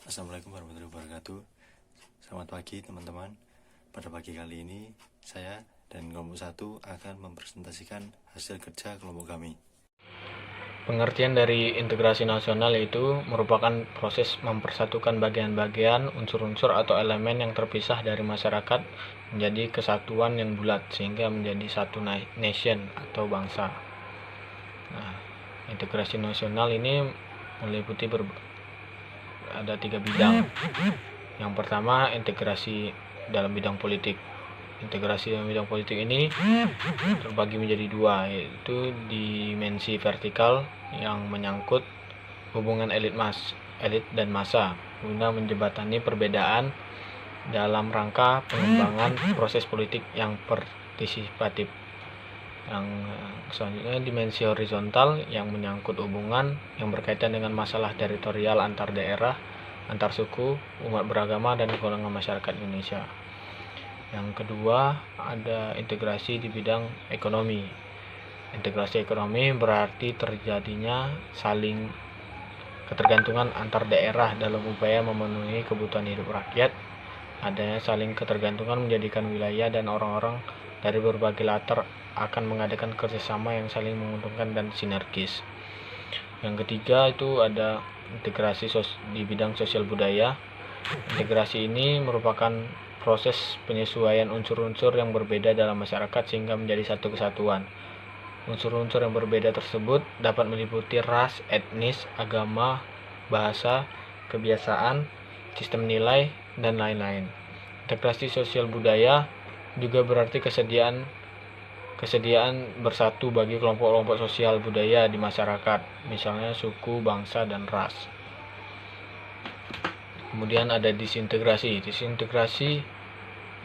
Assalamualaikum warahmatullahi wabarakatuh. Selamat pagi teman-teman. Pada pagi kali ini saya dan kelompok 1 akan mempresentasikan hasil kerja kelompok kami. Pengertian dari integrasi nasional yaitu merupakan proses mempersatukan bagian-bagian, unsur-unsur atau elemen yang terpisah dari masyarakat menjadi kesatuan yang bulat sehingga menjadi satu nation atau bangsa. Nah, integrasi nasional ini meliputi ada 3 bidang. Yang pertama, integrasi dalam bidang politik. Integrasi dalam bidang politik ini terbagi menjadi 2, yaitu dimensi vertikal yang menyangkut hubungan elit dan massa guna menjembatani perbedaan dalam rangka pengembangan proses politik yang partisipatif. Yang selanjutnya dimensi horizontal yang menyangkut hubungan yang berkaitan dengan masalah teritorial antar daerah, antar suku, umat beragama, dan golongan masyarakat Indonesia. Yang kedua ada integrasi di bidang ekonomi. Integrasi ekonomi berarti terjadinya saling ketergantungan antar daerah dalam upaya memenuhi kebutuhan hidup rakyat. Adanya saling ketergantungan menjadikan wilayah dan orang-orang dari berbagai latar akan mengadakan kerjasama yang saling menguntungkan dan sinergis. Yang ketiga itu ada integrasi di bidang sosial budaya. Integrasi ini merupakan proses penyesuaian unsur-unsur yang berbeda dalam masyarakat sehingga menjadi satu kesatuan. Unsur-unsur yang berbeda tersebut dapat meliputi ras, etnis, agama, bahasa, kebiasaan, sistem nilai, dan lain-lain. Integrasi sosial budaya juga berarti kesediaan bersatu bagi kelompok-kelompok sosial budaya di masyarakat, misalnya suku, bangsa, dan ras. Kemudian ada disintegrasi. Disintegrasi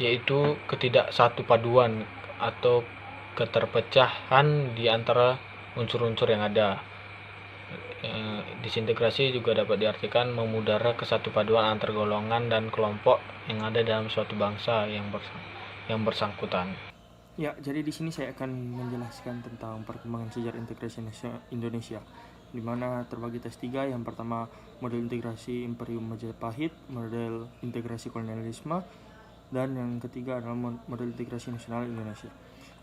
yaitu ketidaksatupaduan atau keterpecahan di antara unsur-unsur yang ada. Disintegrasi juga dapat diartikan memudara kesatupaduan antar golongan dan kelompok yang ada dalam suatu bangsa yang bersangkutan. Ya, jadi di sini saya akan menjelaskan tentang perkembangan sejarah integrasi Indonesia, di mana terbagi atas 3. Yang pertama, model integrasi Imperium Majapahit, model integrasi kolonialisme, dan yang ketiga adalah model integrasi nasional Indonesia.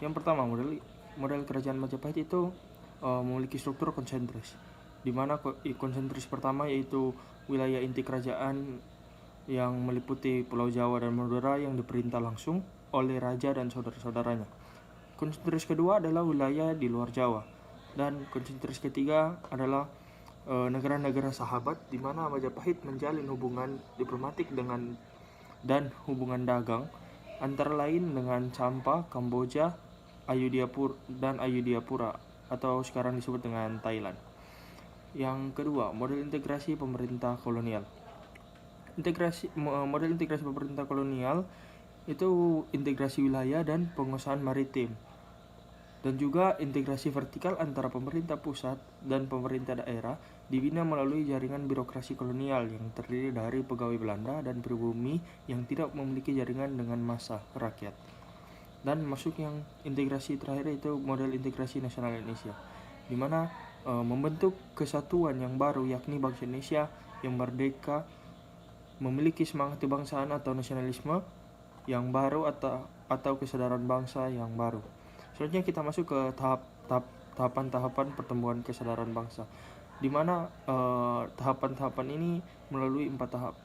Yang pertama, model kerajaan Majapahit itu memiliki struktur konsentris, di mana konsentris pertama yaitu wilayah inti kerajaan yang meliputi Pulau Jawa dan Madura yang diperintah langsung oleh raja dan saudara-saudaranya. Konsentris kedua adalah wilayah di luar Jawa, dan konsentris ketiga adalah negara-negara sahabat di mana Majapahit menjalin hubungan diplomatik dan hubungan dagang antara lain dengan Champa, Kamboja, Ayudhya-pura atau sekarang disebut dengan Thailand. Yang kedua, model integrasi pemerintah kolonial. Model integrasi pemerintah kolonial itu integrasi wilayah dan penguasaan maritim, dan juga integrasi vertikal antara pemerintah pusat dan pemerintah daerah dibina melalui jaringan birokrasi kolonial yang terdiri dari pegawai Belanda dan pribumi yang tidak memiliki jaringan dengan massa rakyat. Dan masuk yang integrasi terakhir itu model integrasi nasional Indonesia, di mana membentuk kesatuan yang baru yakni bangsa Indonesia yang merdeka, memiliki semangat kebangsaan atau nasionalisme yang baru atau kesadaran bangsa yang baru. Selanjutnya kita masuk ke tahapan-tahapan pertumbuhan kesadaran bangsa, di mana tahapan-tahapan ini melalui 4 tahap.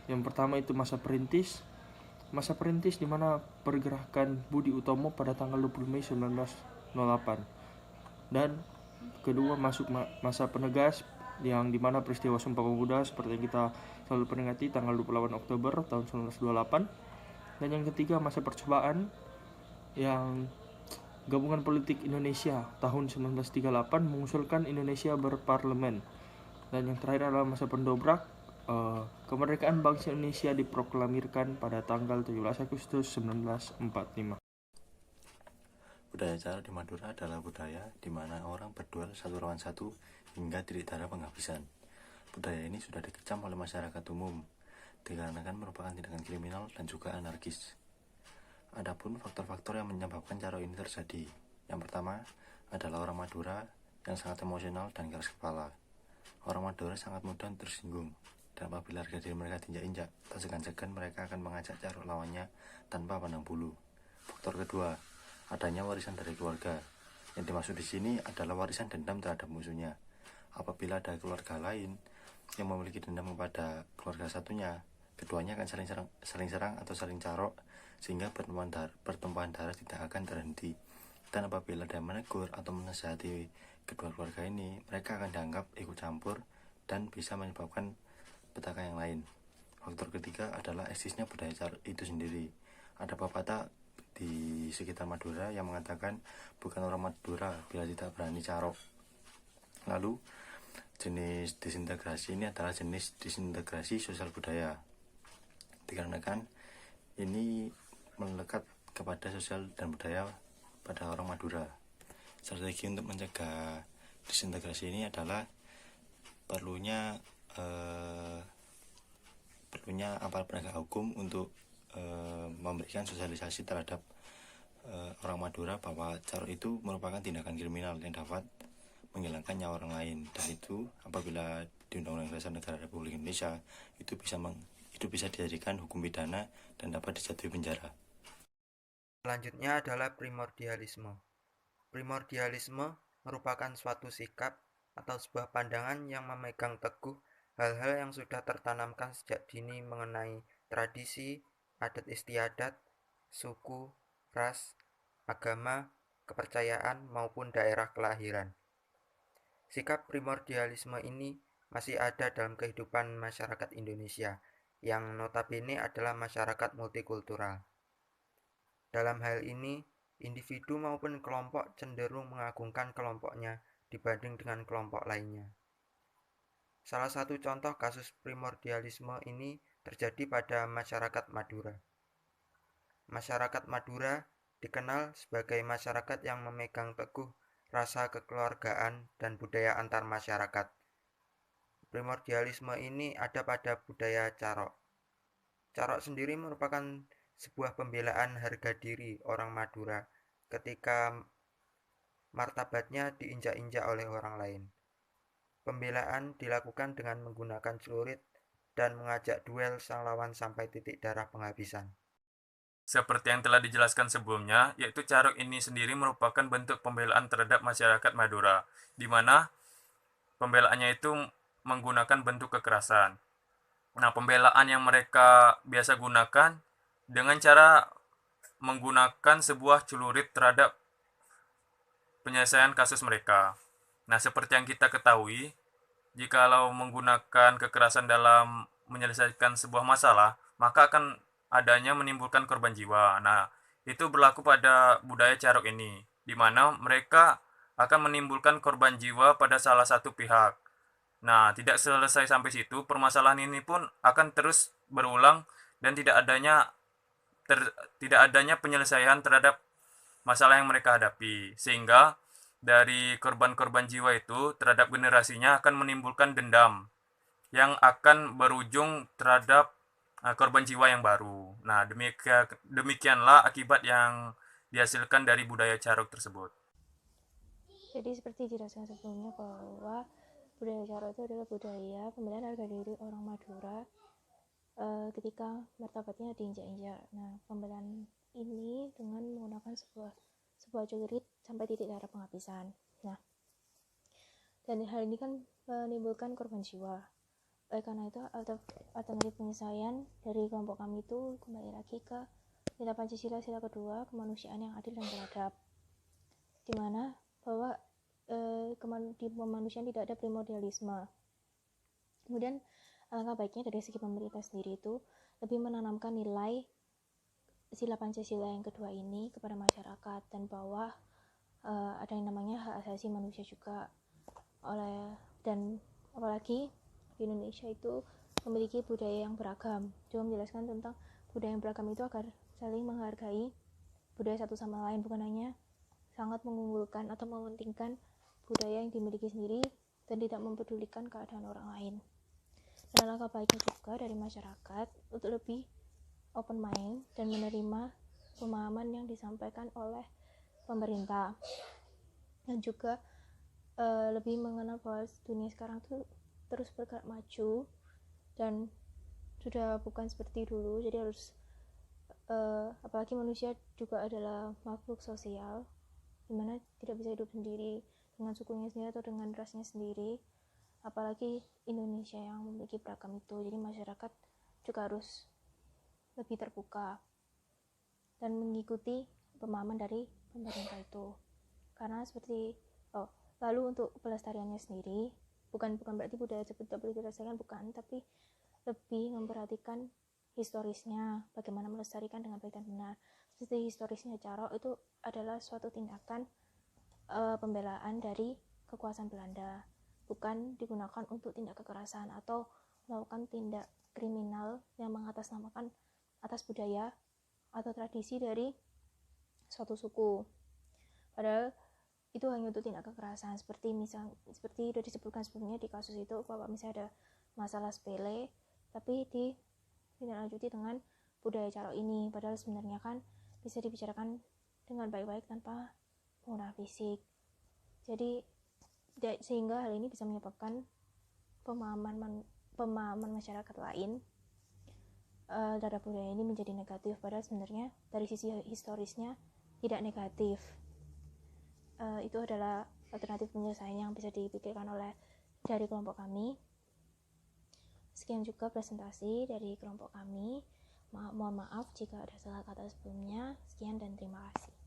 Yang pertama itu masa perintis di mana pergerakan Budi Utomo pada tanggal 20 Mei 1908. Dan kedua masuk masa penegas yang dimana peristiwa Sumpah Pemuda seperti yang kita selalu peringati tanggal 28 Oktober tahun 1928. Dan yang ketiga masa percobaan yang Gabungan Politik Indonesia tahun 1938 mengusulkan Indonesia berparlemen. Dan yang terakhir adalah masa pendobrak, kemerdekaan bangsa Indonesia diproklamirkan pada tanggal 17 Agustus 1945. Budaya Cara di Madura adalah budaya di mana orang berduel satu lawan satu hingga titik darah penghabisan. Budaya ini sudah dikecam oleh masyarakat umum dikarenakan merupakan tindakan kriminal dan juga anarkis. Adapun faktor-faktor yang menyebabkan cara ini terjadi. Yang pertama adalah orang Madura yang sangat emosional dan keras kepala. Orang Madura sangat mudah tersinggung Dan apabila harga diri mereka diinjak-injak, tak segan-segan mereka akan mengajak caruk lawannya tanpa pandang bulu. Faktor kedua, adanya warisan dari keluarga. Yang dimaksud di sini adalah warisan dendam terhadap musuhnya. Apabila ada keluarga lain yang memiliki dendam kepada keluarga satunya, keduanya akan saling serang atau saling carok, sehingga pertumpahan darah tidak akan terhenti. Dan apabila ada menegur atau menasihati kedua keluarga ini, mereka akan dianggap ikut campur dan bisa menyebabkan petaka yang lain. Faktor ketiga adalah eksisnya budaya carok itu sendiri. Ada pepatah di sekitar Madura yang mengatakan bukan orang Madura bila tidak berani carok. Lalu jenis disintegrasi ini adalah jenis disintegrasi sosial budaya, dikarenakan ini melekat kepada sosial dan budaya pada orang Madura. Strategi untuk mencegah disintegrasi ini adalah perlunya aparat penegak hukum untuk memberikan sosialisasi terhadap orang Madura bahwa carok itu merupakan tindakan kriminal yang dapat menghilangkan nyawa orang lain, dan itu apabila di Undang-Undang Dasar Negara Republik Indonesia itu bisa dijadikan hukum pidana dan dapat dijatuhi penjara. Selanjutnya adalah primordialisme. Primordialisme merupakan suatu sikap atau sebuah pandangan yang memegang teguh hal-hal yang sudah tertanamkan sejak dini mengenai tradisi, adat istiadat, suku, ras, agama, kepercayaan, maupun daerah kelahiran. Sikap primordialisme ini masih ada dalam kehidupan masyarakat Indonesia, yang notabene adalah masyarakat multikultural. Dalam hal ini, individu maupun kelompok cenderung mengagungkan kelompoknya dibanding dengan kelompok lainnya. Salah satu contoh kasus primordialisme ini terjadi pada masyarakat Madura. Masyarakat Madura dikenal sebagai masyarakat yang memegang teguh rasa kekeluargaan dan budaya antar masyarakat. Primordialisme ini ada pada budaya carok. Carok sendiri merupakan sebuah pembelaan harga diri orang Madura ketika martabatnya diinjak-injak oleh orang lain. Pembelaan dilakukan dengan menggunakan celurit dan mengajak duel sang lawan sampai titik darah penghabisan. Seperti yang telah dijelaskan sebelumnya, yaitu carok ini sendiri merupakan bentuk pembelaan terhadap masyarakat Madura, di mana pembelaannya itu menggunakan bentuk kekerasan. Nah, pembelaan yang mereka biasa gunakan dengan cara menggunakan sebuah celurit terhadap penyelesaian kasus mereka. Nah, seperti yang kita ketahui, jikalau menggunakan kekerasan dalam menyelesaikan sebuah masalah, maka akan adanya menimbulkan korban jiwa. Nah, itu berlaku pada budaya carok ini, di mana mereka akan menimbulkan korban jiwa pada salah satu pihak. Nah, tidak selesai sampai situ, permasalahan ini pun akan terus berulang dan tidak adanya penyelesaian terhadap masalah yang mereka hadapi, sehingga dari korban-korban jiwa itu terhadap generasinya akan menimbulkan dendam yang akan berujung terhadap korban jiwa yang baru. Nah, demikianlah akibat yang dihasilkan dari budaya carok tersebut. Jadi seperti dijelaskan sebelumnya bahwa budaya carok itu adalah budaya pembelaan harga diri orang Madura ketika martabatnya diinjak-injak. Nah, pembelaan ini dengan menggunakan sebuah celurit sampai titik darah penghabisan. Nah, dan hal ini kan menimbulkan korban jiwa. Oleh karena itu, alternatif penyelesaian dari kelompok kami itu kembali lagi ke nilai Pancasila sila kedua, kemanusiaan yang adil dan beradab, di mana bahwa di kemanusiaan tidak ada primordialisme. Kemudian alangkah baiknya dari segi pemerintah sendiri itu lebih menanamkan nilai sila Pancasila yang kedua ini kepada masyarakat, dan bahwa ada yang namanya hak asasi manusia juga, dan apalagi di Indonesia itu memiliki budaya yang beragam. Juga menjelaskan tentang budaya yang beragam itu agar saling menghargai budaya satu sama lain, bukan hanya sangat mengunggulkan atau mementingkan budaya yang dimiliki sendiri dan tidak mempedulikan keadaan orang lain. Dan alangkah baiknya juga dari masyarakat untuk lebih open mind dan menerima pemahaman yang disampaikan oleh pemerintah, dan juga lebih mengenal bahwa dunia sekarang tuh terus bergerak maju dan sudah bukan seperti dulu. Jadi harus apalagi manusia juga adalah makhluk sosial, dimana tidak bisa hidup sendiri dengan sukunya sendiri atau dengan rasnya sendiri, apalagi Indonesia yang memiliki beragam itu. Jadi masyarakat juga harus lebih terbuka dan mengikuti pemahaman dari pemerintah itu. Karena seperti lalu untuk pelestariannya sendiri, bukan berarti budaya tersebut tidak boleh dilestarikan, bukan, tapi lebih memperhatikan historisnya, bagaimana melestarikan dengan baik dan benar. Seperti historisnya Carok itu adalah suatu tindakan pembelaan dari kekuasaan Belanda, bukan digunakan untuk tindak kekerasan atau melakukan tindak kriminal yang mengatasnamakan atas budaya atau tradisi dari suatu suku. Padahal itu hanya untuk tindak kekerasan, seperti sudah disebutkan sebelumnya di kasus itu, bahwa misalnya ada masalah sepele tapi ditindaklanjuti dengan budaya Carok ini, padahal sebenarnya kan bisa dibicarakan dengan baik-baik tanpa menggunakan fisik. Jadi sehingga hal ini bisa menyebabkan pemahaman masyarakat lain terhadap budaya ini menjadi negatif, padahal sebenarnya dari sisi historisnya tidak negatif. Itu adalah alternatif penyelesaian yang bisa dipikirkan dari kelompok kami. Sekian juga presentasi dari kelompok kami. Mohon maaf jika ada salah kata sebelumnya. Sekian dan terima kasih.